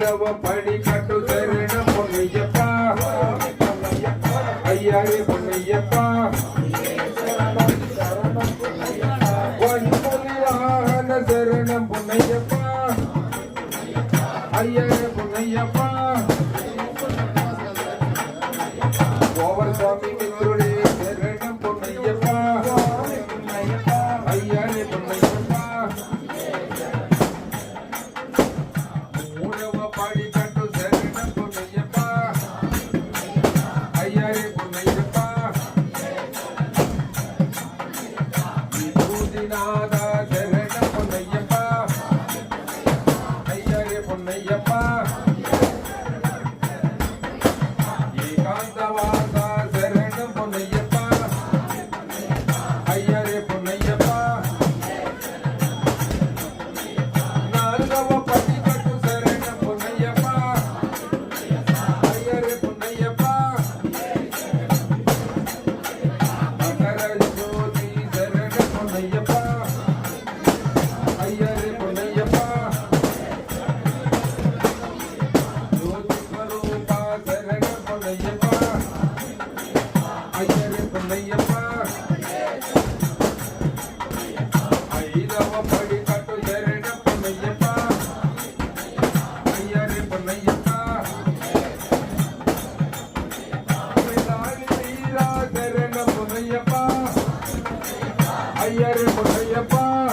மூலவ படி கட்டு சரண பொன்னையப்பா ஐயாரே பொன்னையப்பா பொன்முனிவாகன சரணம் பொன்னையப்பா ஐயாரே பொன்னையப்பா கோவர் சுவாமி மித்ருடே சரணம் பொன்னையப்பா ஐயாரே பொன்னையப்பா மூலவ படி கட்டு சரணம் பொன்னையப்பா ஐயாரே பொன்னையப்பா விபூதிநாத சரணம் பொன்னையப்பா ஐயாரே பொன்னையப்பா ஏகாந்தவாச சரணம் பொன்னையப்பா ஐயாரே பொன்னையப்பா நான்கவ